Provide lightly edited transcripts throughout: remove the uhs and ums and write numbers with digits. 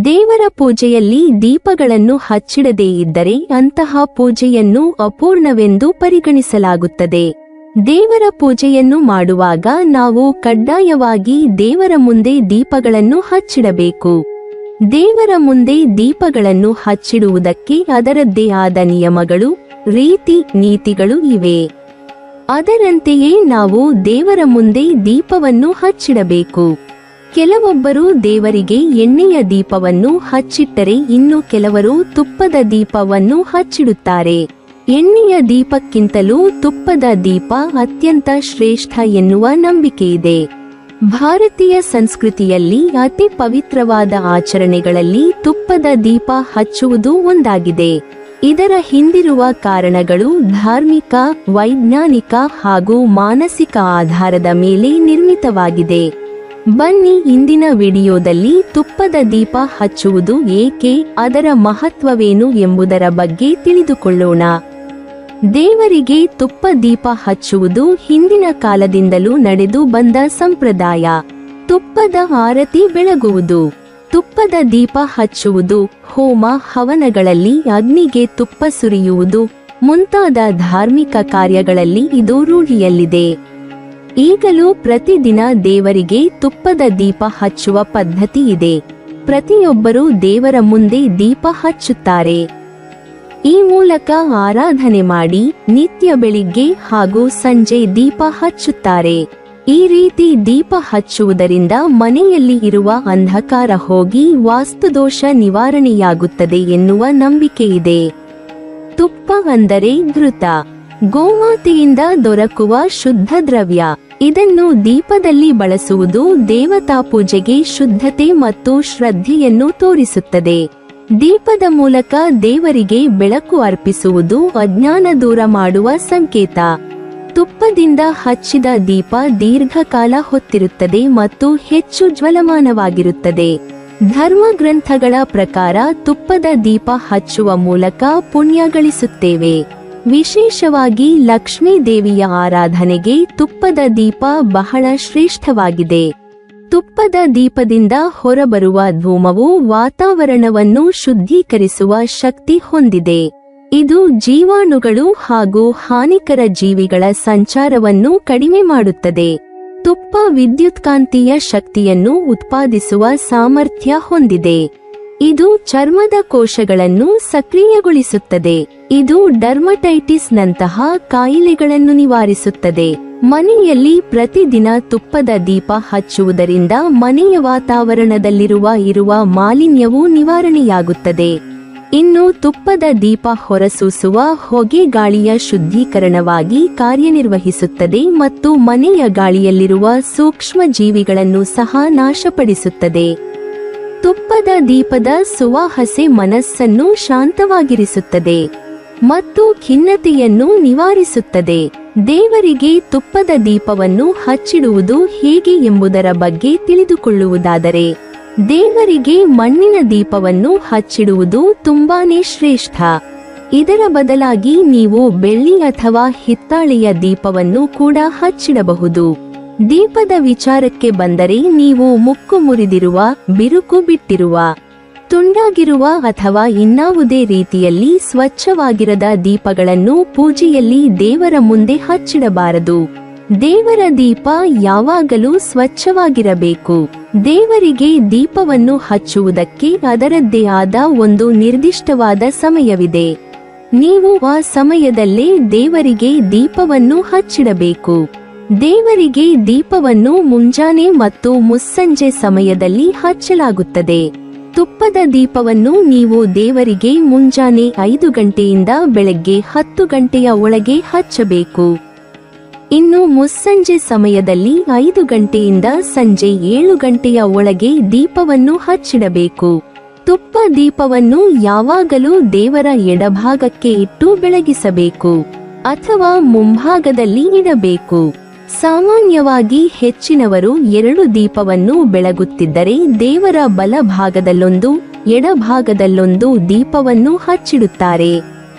ದೇವರ ಪೂಜೆಯಲ್ಲಿ ದೀಪಗಳನ್ನು ಹಚ್ಚಿಡದೇ ಇದ್ದರೆ ಅಂತಹ ಪೂಜೆಯನ್ನು ಅಪೂರ್ಣವೆಂದು ಪರಿಗಣಿಸಲಾಗುತ್ತದೆ. ದೇವರ ಪೂಜೆಯನ್ನು ಮಾಡುವಾಗ ನಾವು ಕಡ್ಡಾಯವಾಗಿ ದೇವರ ಮುಂದೆ ದೀಪಗಳನ್ನು ಹಚ್ಚಿಡಬೇಕು. ದೇವರ ಮುಂದೆ ದೀಪಗಳನ್ನು ಹಚ್ಚಿಡುವುದಕ್ಕೆ ಅದರದ್ದೇ ಆದ ನಿಯಮಗಳು, ರೀತಿ ನೀತಿಗಳು ಇವೆ. ಅದರಂತೆಯೇ ನಾವು ದೇವರ ಮುಂದೆ ದೀಪವನ್ನು ಹಚ್ಚಿಡಬೇಕು. ಕೆಲವೊಬ್ಬರು ದೇವರಿಗೆ ಎಣ್ಣೆಯ ದೀಪವನ್ನು ಹಚ್ಚಿಟ್ಟರೆ ಇನ್ನು ಕೆಲವರು ತುಪ್ಪದ ದೀಪವನ್ನು ಹಚ್ಚಿಡುತ್ತಾರೆ. ಎಣ್ಣೆಯ ದೀಪಕ್ಕಿಂತಲೂ ತುಪ್ಪದ ದೀಪ ಅತ್ಯಂತ ಶ್ರೇಷ್ಠ ಎನ್ನುವ ನಂಬಿಕೆಯಿದೆ. ಭಾರತೀಯ ಸಂಸ್ಕೃತಿಯಲ್ಲಿ ಅತಿ ಪವಿತ್ರವಾದ ಆಚರಣೆಗಳಲ್ಲಿ ತುಪ್ಪದ ದೀಪ ಹಚ್ಚುವುದು ಒಂದಾಗಿದೆ. ಇದರ ಹಿಂದಿರುವ ಕಾರಣಗಳು ಧಾರ್ಮಿಕ, ವೈಜ್ಞಾನಿಕ ಹಾಗೂ ಮಾನಸಿಕ ಆಧಾರದ ಮೇಲೆ ನಿರ್ಮಿತವಾಗಿದೆ. ಬನ್ನಿ ಇಂದಿನ ವಿಡಿಯೋದಲ್ಲಿ ತುಪ್ಪದ ದೀಪ ಹಚ್ಚುವುದು ಏಕೆ, ಅದರ ಮಹತ್ವವೇನು ಎಂಬುದರ ಬಗ್ಗೆ ತಿಳಿದುಕೊಳ್ಳೋಣ. ದೇವರಿಗೆ ತುಪ್ಪ ದೀಪ ಹಚ್ಚುವುದು ಹಿಂದಿನ ಕಾಲದಿಂದಲೂ ನಡೆದು ಬಂದ ಸಂಪ್ರದಾಯ. ತುಪ್ಪದ ಆರತಿ ಬೆಳಗುವುದು, ತುಪ್ಪದ ದೀಪ ಹಚ್ಚುವುದು, ಹೋಮ ಹವನಗಳಲ್ಲಿ ಅಗ್ನಿಗೆ ತುಪ್ಪ ಸುರಿಯುವುದು ಮುಂತಾದ ಧಾರ್ಮಿಕ ಕಾರ್ಯಗಳಲ್ಲಿ ಇದು ರೂಢಿಯಲ್ಲಿದೆ. ಈಗಲೂ ಪ್ರತಿದಿನ ದೇವರಿಗೆ ತುಪ್ಪದ ದೀಪ ಹಚ್ಚುವ ಪದ್ಧತಿ ಇದೆ. ಪ್ರತಿಯೊಬ್ಬರೂ ದೇವರ ಮುಂದೆ ದೀಪ ಹಚ್ಚುತ್ತಾರೆ. ಈ ಮೂಲಕ ಆರಾಧನೆ ಮಾಡಿ ನಿತ್ಯ ಬೆಳಿಗ್ಗೆ ಹಾಗೂ ಸಂಜೆ ದೀಪ ಹಚ್ಚುತ್ತಾರೆ. ಈ ರೀತಿ ದೀಪ ಹಚ್ಚುವುದರಿಂದ ಮನೆಯಲ್ಲಿ ಇರುವ ಅಂಧಕಾರ ಹೋಗಿ ವಾಸ್ತುದೋಷ ನಿವಾರಣೆಯಾಗುತ್ತದೆ ಎನ್ನುವ ನಂಬಿಕೆಯಿದೆ. ತುಪ್ಪ ಅಂದರೆ ಘೃತ, ಗೋಮಾತೆಯಿಂದ ದೊರಕುವ ಶುದ್ಧ ದ್ರವ್ಯ. ಇದನ್ನು ದೀಪದಲ್ಲಿ ಬಳಸುವುದು ದೇವತಾ ಪೂಜೆಗೆ ಶುದ್ಧತೆ ಮತ್ತು ಶ್ರದ್ಧೆಯನ್ನು ತೋರಿಸುತ್ತದೆ. ದೀಪದ ಮೂಲಕ ದೇವರಿಗೆ ಬೆಳಕು ಅರ್ಪಿಸುವುದು ಅಜ್ಞಾನ ದೂರ ಮಾಡುವ ಸಂಕೇತ. ತುಪ್ಪದಿಂದ ಹಚ್ಚಿದ ದೀಪ ದೀರ್ಘಕಾಲ ಹೊತ್ತಿರುತ್ತದೆ ಮತ್ತು ಹೆಚ್ಚು ಜ್ವಲಮಾನವಾಗಿರುತ್ತದೆ. ಧರ್ಮ ಗ್ರಂಥಗಳ ಪ್ರಕಾರ ತುಪ್ಪದ ದೀಪ ಹಚ್ಚುವ ಮೂಲಕ ಪುಣ್ಯ ಗಳಿಸುತ್ತೇವೆ. ವಿಶೇಷವಾಗಿ ಲಕ್ಷ್ಮೀ ದೇವಿಯ ಆರಾಧನೆಗೆ ತುಪ್ಪದ ದೀಪ ಬಹಳ ಶ್ರೇಷ್ಠವಾಗಿದೆ. ತುಪ್ಪದ ದೀಪದಿಂದ ಹೊರಬರುವ ಧೂಮವು ವಾತಾವರಣವನ್ನು ಶುದ್ಧೀಕರಿಸುವ ಶಕ್ತಿ ಹೊಂದಿದೆ. ಇದು ಜೀವಾಣುಗಳು ಹಾಗೂ ಹಾನಿಕರ ಜೀವಿಗಳ ಸಂಚಾರವನ್ನು ಕಡಿಮೆ ಮಾಡುತ್ತದೆ. ತುಪ್ಪ ವಿದ್ಯುತ್ಕಾಂತೀಯ ಶಕ್ತಿಯನ್ನು ಉತ್ಪಾದಿಸುವ ಸಾಮರ್ಥ್ಯ ಹೊಂದಿದೆ. ಇದು ಚರ್ಮದ ಕೋಶಗಳನ್ನು ಸಕ್ರಿಯಗೊಳಿಸುತ್ತದೆ. ಇದು ಡರ್ಮಟೈಟಿಸ್ ನಂತಹ ಕಾಯಿಲೆಗಳನ್ನು ನಿವಾರಿಸುತ್ತದೆ. ಮನೆಯಲ್ಲಿ ಪ್ರತಿದಿನ ತುಪ್ಪದ ದೀಪ ಹಚ್ಚುವುದರಿಂದ ಮನೆಯ ವಾತಾವರಣದಲ್ಲಿರುವ ಮಾಲಿನ್ಯವು ನಿವಾರಣೆಯಾಗುತ್ತದೆ. ಇನ್ನು ತುಪ್ಪದ ದೀಪ ಹೊರಸೂಸುವ ಹೊಗೆ ಗಾಳಿಯ ಶುದ್ಧೀಕರಣವಾಗಿ ಕಾರ್ಯನಿರ್ವಹಿಸುತ್ತದೆ ಮತ್ತು ಮನೆಯ ಗಾಳಿಯಲ್ಲಿರುವ ಸೂಕ್ಷ್ಮ ಜೀವಿಗಳನ್ನು ಸಹ ನಾಶಪಡಿಸುತ್ತದೆ. ತುಪ್ಪದ ದೀಪದ ಸುವಾಸನೆ ಮನಸ್ಸನ್ನು ಶಾಂತವಾಗಿರಿಸುತ್ತದೆ ಮತ್ತು ಖಿನ್ನತೆಯನ್ನು ನಿವಾರಿಸುತ್ತದೆ. ದೇವರಿಗೆ ತುಪ್ಪದ ದೀಪವನ್ನು ಹಚ್ಚಿಡುವುದು ಹೇಗೆ ಎಂಬುದರ ಬಗ್ಗೆ ತಿಳಿದುಕೊಳ್ಳುವುದಾದರೆ, ದೇವರಿಗೆ ಮಣ್ಣಿನ ದೀಪವನ್ನು ಹಚ್ಚಿಡುವುದು ತುಂಬಾನೇ ಶ್ರೇಷ್ಠ. ಇದರ ಬದಲಾಗಿ ನೀವು ಬೆಳ್ಳಿ ಅಥವಾ ಹಿತ್ತಾಳೆಯ ದೀಪವನ್ನು ಕೂಡ ಹಚ್ಚಿಡಬಹುದು. ದೀಪದ ವಿಚಾರಕ್ಕೆ ಬಂದರೆ ನೀವು ಮುಕ್ಕು ಮುರಿದಿರುವ, ಬಿರುಕು ಬಿಟ್ಟಿರುವ, ತುಂಡಾಗಿರುವ ಅಥವಾ ಇನ್ನಾವುದೇ ರೀತಿಯಲ್ಲಿ ಸ್ವಚ್ಛವಾಗಿರದ ದೀಪಗಳನ್ನು ಪೂಜೆಯಲ್ಲಿ ದೇವರ ಮುಂದೆ ಹಚ್ಚಿಡಬಾರದು. ದೇವರ ದೀಪ ಯಾವಾಗಲೂ ಸ್ವಚ್ಛವಾಗಿರಬೇಕು. ದೇವರಿಗೆ ದೀಪವನ್ನು ಹಚ್ಚುವುದಕ್ಕೆ ಅದರದ್ದೇ ಆದ ಒಂದು ನಿರ್ದಿಷ್ಟವಾದ ಸಮಯವಿದೆ. ನೀವು ಆ ಸಮಯದಲ್ಲೇ ದೇವರಿಗೆ ದೀಪವನ್ನು ಹಚ್ಚಿಡಬೇಕು. ದೇವರಿಗೆ ದೀಪವನ್ನು ಮುಂಜಾನೆ ಮತ್ತು ಮುಸ್ಸಂಜೆ ಸಮಯದಲ್ಲಿ ಹಚ್ಚಲಾಗುತ್ತದೆ. ತುಪ್ಪದ ದೀಪವನ್ನು ನೀವು ದೇವರಿಗೆ ಮುಂಜಾನೆ 5 ಗಂಟೆಯಿಂದ ಬೆಳಗ್ಗೆ 10 ಗಂಟೆಯ ಒಳಗೆ ಹಚ್ಚಬೇಕು. ಇನ್ನು ಮುಸ್ಸಂಜೆ ಸಮಯದಲ್ಲಿ 5 ಗಂಟೆಯಿಂದ ಸಂಜೆ 7 ಗಂಟೆಯ ಒಳಗೆ ದೀಪವನ್ನು ಹಚ್ಚಿಡಬೇಕು. ತುಪ್ಪ ದೀಪವನ್ನು ಯಾವಾಗಲೂ ದೇವರ ಎಡಭಾಗಕ್ಕೆ ಇಟ್ಟು ಬೆಳಗಿಸಬೇಕು ಅಥವಾ ಮುಂಭಾಗದಲ್ಲಿ ಇಡಬೇಕು. ಸಾಮಾನ್ಯವಾಗಿ ಹೆಚ್ಚಿನವರು 2 ದೀಪವನ್ನು ಬೆಳಗುತ್ತಿದ್ದರೆ ದೇವರ ಬಲಭಾಗದಲ್ಲೊಂದು, ಎಡಭಾಗದಲ್ಲೊಂದು ದೀಪವನ್ನು ಹಚ್ಚಿಡುತ್ತಾರೆ.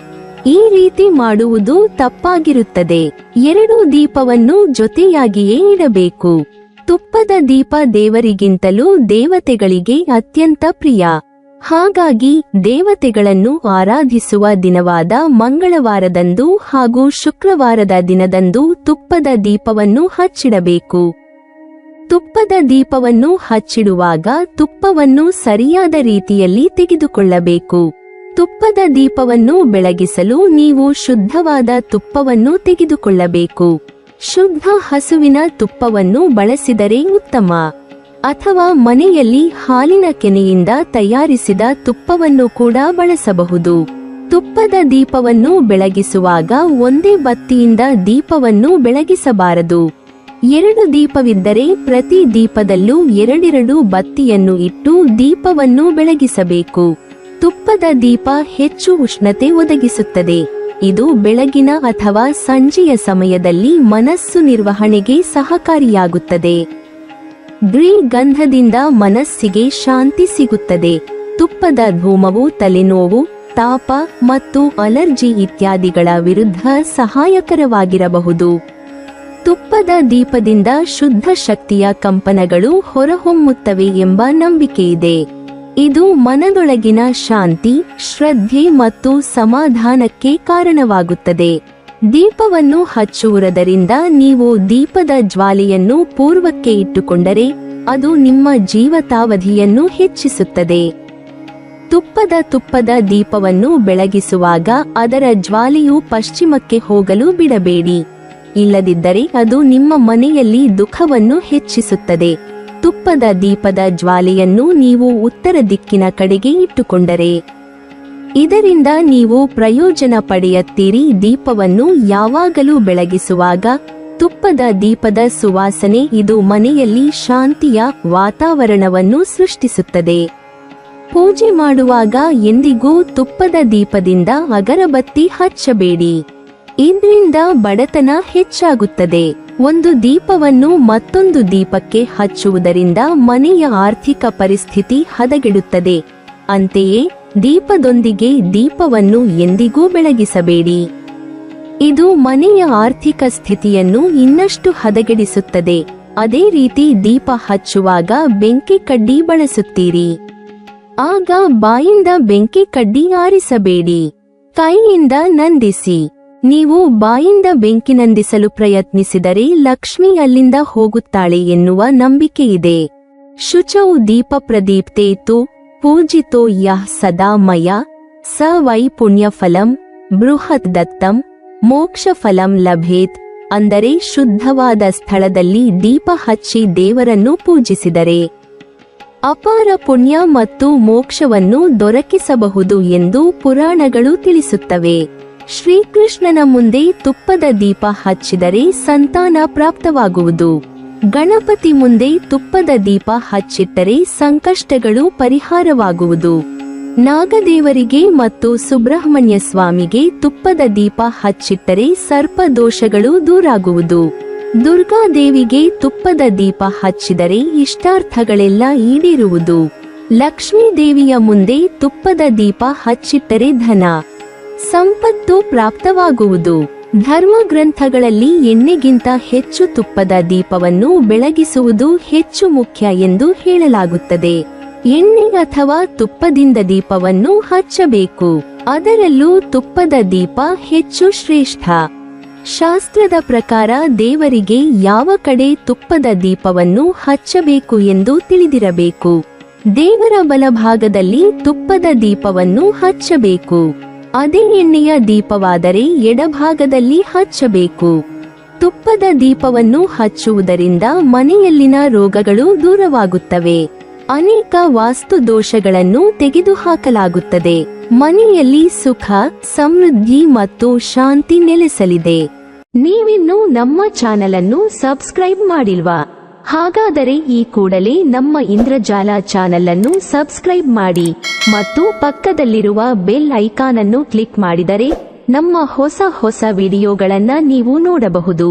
ಈ ರೀತಿ ಮಾಡುವುದು ತಪ್ಪಾಗಿರುತ್ತದೆ. 2 ದೀಪವನ್ನು ಜೊತೆಯಾಗಿಯೇ ಇಡಬೇಕು. ತುಪ್ಪದ ದೀಪ ದೇವರಿಗಿಂತಲೂ ದೇವತೆಗಳಿಗೆ ಅತ್ಯಂತ ಪ್ರಿಯ. ಹಾಗಾಗಿ ದೇವತೆಗಳನ್ನು ಆರಾಧಿಸುವ ದಿನವಾದ ಮಂಗಳವಾರದಂದು ಹಾಗೂ ಶುಕ್ರವಾರದ ದಿನದಂದು ತುಪ್ಪದ ದೀಪವನ್ನು ಹಚ್ಚಿಡಬೇಕು. ತುಪ್ಪದ ದೀಪವನ್ನು ಹಚ್ಚಿಡುವಾಗ ತುಪ್ಪವನ್ನು ಸರಿಯಾದ ರೀತಿಯಲ್ಲಿ ತೆಗೆದುಕೊಳ್ಳಬೇಕು. ತುಪ್ಪದ ದೀಪವನ್ನು ಬೆಳಗಿಸಲು ನೀವು ಶುದ್ಧವಾದ ತುಪ್ಪವನ್ನು ತೆಗೆದುಕೊಳ್ಳಬೇಕು. ಶುದ್ಧ ಹಸುವಿನ ತುಪ್ಪವನ್ನು ಬಳಸಿದರೆ ಉತ್ತಮ. ಅಥವಾ ಮನೆಯಲ್ಲಿ ಹಾಲಿನ ಕೆನೆಯಿಂದ ತಯಾರಿಸಿದ ತುಪ್ಪವನ್ನು ಕೂಡ ಬಳಸಬಹುದು. ತುಪ್ಪದ ದೀಪವನ್ನು ಬೆಳಗಿಸುವಾಗ ಒಂದೇ ಬತ್ತಿಯಿಂದ ದೀಪವನ್ನು ಬೆಳಗಿಸಬಾರದು. 2 ದೀಪವಿದ್ದರೆ ಪ್ರತಿ ದೀಪದಲ್ಲೂ 2 ಬತ್ತಿಯನ್ನು ಇಟ್ಟು ದೀಪವನ್ನು ಬೆಳಗಿಸಬೇಕು. ತುಪ್ಪದ ದೀಪ ಹೆಚ್ಚು ಉಷ್ಣತೆ ಒದಗಿಸುತ್ತದೆ. ಇದು ಬೆಳಗಿನ ಅಥವಾ ಸಂಜೆಯ ಸಮಯದಲ್ಲಿ ಮನಸ್ಸು ನಿರ್ವಹಣೆಗೆ ಸಹಕಾರಿಯಾಗುತ್ತದೆ. ಗಂಧದಿಂದ ಮನಸ್ಸಿಗೆ ಶಾಂತಿ ಸಿಗುತ್ತದೆ. ತುಪ್ಪದ ಧೂಮವು ತಲೆನೋವು, ತಾಪ ಮತ್ತು ಅಲರ್ಜಿ ಇತ್ಯಾದಿಗಳ ವಿರುದ್ಧ ಸಹಾಯಕರವಾಗಿರಬಹುದು. ತುಪ್ಪದ ದೀಪದಿಂದ ಶುದ್ಧ ಶಕ್ತಿಯ ಕಂಪನಗಳು ಹೊರಹೊಮ್ಮುತ್ತವೆ ಎಂಬ ನಂಬಿಕೆಯಿದೆ. ಇದು ಮನದೊಳಗಿನ ಶಾಂತಿ, ಶ್ರದ್ಧೆ ಮತ್ತು ಸಮಾಧಾನಕ್ಕೆ ಕಾರಣವಾಗುತ್ತದೆ. ದೀಪವನ್ನು ಹಚ್ಚುವುದರಿಂದ ನೀವು ದೀಪದ ಜ್ವಾಲೆಯನ್ನು ಪೂರ್ವಕ್ಕೆ ಇಟ್ಟುಕೊಂಡರೆ ಅದು ನಿಮ್ಮ ಜೀವಿತಾವಧಿಯನ್ನು ಹೆಚ್ಚಿಸುತ್ತದೆ. ತುಪ್ಪದ ದೀಪವನ್ನು ಬೆಳಗಿಸುವಾಗ ಅದರ ಜ್ವಾಲೆಯು ಪಶ್ಚಿಮಕ್ಕೆ ಹೋಗಲು ಬಿಡಬೇಡಿ. ಇಲ್ಲದಿದ್ದರೆ ಅದು ನಿಮ್ಮ ಮನೆಯಲ್ಲಿ ದುಃಖವನ್ನು ಹೆಚ್ಚಿಸುತ್ತದೆ. ತುಪ್ಪದ ದೀಪದ ಜ್ವಾಲೆಯನ್ನು ನೀವು ಉತ್ತರ ದಿಕ್ಕಿನ ಕಡೆಗೆ ಇಟ್ಟುಕೊಂಡರೆ ಇದರಿಂದ ನೀವು ಪ್ರಯೋಜನ ಪಡೆಯುತ್ತೀರಿ. ದೀಪವನ್ನು ಯಾವಾಗಲೂ ಬೆಳಗಿಸುವಾಗ ತುಪ್ಪದ ದೀಪದ ಸುವಾಸನೆ ಇದು ಮನೆಯಲ್ಲಿ ಶಾಂತಿಯ ವಾತಾವರಣವನ್ನು ಸೃಷ್ಟಿಸುತ್ತದೆ. ಪೂಜೆ ಮಾಡುವಾಗ ಎಂದಿಗೂ ತುಪ್ಪದ ದೀಪದಿಂದ ಅಗರಬತ್ತಿ ಹಚ್ಚಬೇಡಿ. ಇದರಿಂದ ಬಡತನ ಹೆಚ್ಚಾಗುತ್ತದೆ. ಒಂದು ದೀಪವನ್ನು ಮತ್ತೊಂದು ದೀಪಕ್ಕೆ ಹಚ್ಚುವುದರಿಂದ ಮನೆಯ ಆರ್ಥಿಕ ಪರಿಸ್ಥಿತಿ ಹದಗೆಡುತ್ತದೆ. ಅಂತೆಯೇ ದೀಪದೊಂದಿಗೆ ದೀಪವನ್ನು ಎಂದಿಗೂ ಬೆಳಗಿಸಬೇಡಿ. ಇದು ಮನೆಯ ಆರ್ಥಿಕ ಸ್ಥಿತಿಯನ್ನು ಇನ್ನಷ್ಟು ಹದಗೆಡಿಸುತ್ತದೆ. ಅದೇ ರೀತಿ ದೀಪ ಹಚ್ಚುವಾಗ ಬೆಂಕಿ ಕಡ್ಡಿ ಬಳಸುತ್ತೀರಿ. ಆಗ ಬಾಯಿಂದ ಬೆಂಕಿ ಕಡ್ಡಿ ಆರಿಸಬೇಡಿ, ಕೈಯಿಂದ ನಂದಿಸಿ. ನೀವು ಬಾಯಿಂದ ಬೆಂಕಿ ನಂದಿಸಲು ಪ್ರಯತ್ನಿಸಿದರೆ ಲಕ್ಷ್ಮಿ ಅಲ್ಲಿಂದ ಹೋಗುತ್ತಾಳೆ ಎನ್ನುವ ನಂಬಿಕೆಯಿದೆ. ಶುಚೌ ದೀಪ ಪ್ರದೀಪ್ತೇತು ಪೂಜಿತೋ ಯಃ ಸದಾ ಮಯ ಸ ವೈ ಪುಣ್ಯಫಲಂ ಬೃಹತ್ ದತ್ತಂ ಮೋಕ್ಷ ಫಲಂ ಲಭೇತ್. ಅಂದರೆ ಶುದ್ಧವಾದ ಸ್ಥಳದಲ್ಲಿ ದೀಪ ಹಚ್ಚಿ ದೇವರನ್ನು ಪೂಜಿಸಿದರೆ ಅಪಾರ ಪುಣ್ಯ ಮತ್ತು ಮೋಕ್ಷವನ್ನು ದೊರಕಿಸಬಹುದು ಎಂದು ಪುರಾಣಗಳು ತಿಳಿಸುತ್ತವೆ. ಶ್ರೀಕೃಷ್ಣನ ಮುಂದೆ ತುಪ್ಪದ ದೀಪ ಹಚ್ಚಿದರೆ ಸಂತಾನ ಪ್ರಾಪ್ತವಾಗುವುದು. ಗಣಪತಿ ಮುಂದೆ ತುಪ್ಪದ ದೀಪ ಹಚ್ಚಿಟ್ಟರೆ ಸಂಕಷ್ಟಗಳು ಪರಿಹಾರವಾಗುವುದು. ನಾಗದೇವರಿಗೆ ಮತ್ತು ಸುಬ್ರಹ್ಮಣ್ಯ ಸ್ವಾಮಿಗೆ ತುಪ್ಪದ ದೀಪ ಹಚ್ಚಿಟ್ಟರೆ ಸರ್ಪ ದೋಷಗಳು ದೂರಾಗುವುದು. ದುರ್ಗಾದೇವಿಗೆ ತುಪ್ಪದ ದೀಪ ಹಚ್ಚಿದರೆ ಇಷ್ಟಾರ್ಥಗಳೆಲ್ಲ ಈಡೇರುವುದು. ಲಕ್ಷ್ಮೀ ದೇವಿಯ ಮುಂದೆ ತುಪ್ಪದ ದೀಪ ಹಚ್ಚಿಟ್ಟರೆ ಧನ ಸಂಪತ್ತು ಪ್ರಾಪ್ತವಾಗುವುದು. ಧರ್ಮ ಗ್ರಂಥಗಳಲ್ಲಿ ಎಣ್ಣೆಗಿಂತ ಹೆಚ್ಚು ತುಪ್ಪದ ದೀಪವನ್ನು ಬೆಳಗಿಸುವುದು ಹೆಚ್ಚು ಮುಖ್ಯ ಎಂದು ಹೇಳಲಾಗುತ್ತದೆ. ಎಣ್ಣೆ ಅಥವಾ ತುಪ್ಪದಿಂದ ದೀಪವನ್ನು ಹಚ್ಚಬೇಕು. ಅದರಲ್ಲೂ ತುಪ್ಪದ ದೀಪ ಹೆಚ್ಚು ಶ್ರೇಷ್ಠ. ಶಾಸ್ತ್ರದ ಪ್ರಕಾರ ದೇವರಿಗೆ ಯಾವ ಕಡೆ ತುಪ್ಪದ ದೀಪವನ್ನು ಹಚ್ಚಬೇಕು ಎಂದು ತಿಳಿದಿರಬೇಕು. ದೇವರ ಬಲಭಾಗದಲ್ಲಿ ತುಪ್ಪದ ದೀಪವನ್ನು ಹಚ್ಚಬೇಕು. ಅದೇ ಎಣ್ಣೆಯ ದೀಪವಾದರೆ ಎಡಭಾಗದಲ್ಲಿ ಹಚ್ಚಬೇಕು. ತುಪ್ಪದ ದೀಪವನ್ನು ಹಚ್ಚುವುದರಿಂದ ಮನೆಯಲ್ಲಿನ ರೋಗಗಳು ದೂರವಾಗುತ್ತವೆ. ಅನೇಕ ವಾಸ್ತು ದೋಷಗಳನ್ನು ತೆಗೆದುಹಾಕಲಾಗುತ್ತದೆ. ಮನೆಯಲ್ಲಿ ಸುಖ, ಸಮೃದ್ಧಿ ಮತ್ತು ಶಾಂತಿ ನೆಲೆಸಲಿದೆ. ನೀವಿನ್ನೂ ನಮ್ಮ ಚಾನೆಲ್ ಅನ್ನು ಸಬ್ಸ್ಕ್ರೈಬ್ ಮಾಡಿಲ್ವಾ? ಹಾಗಾದರೆ ಈ ಕೂಡಲೇ ನಮ್ಮ ಇಂದ್ರಜಾಲ ಚಾನೆಲ್ ಅನ್ನು ಸಬ್ಸ್ಕ್ರೈಬ್ ಮಾಡಿ ಮತ್ತು ಪಕ್ಕದಲ್ಲಿರುವ ಬೆಲ್ ಐಕಾನ್ ಅನ್ನು ಕ್ಲಿಕ್ ಮಾಡಿದರೆ ನಮ್ಮ ಹೊಸ ವಿಡಿಯೋಗಳನ್ನು ನೀವು ನೋಡಬಹುದು.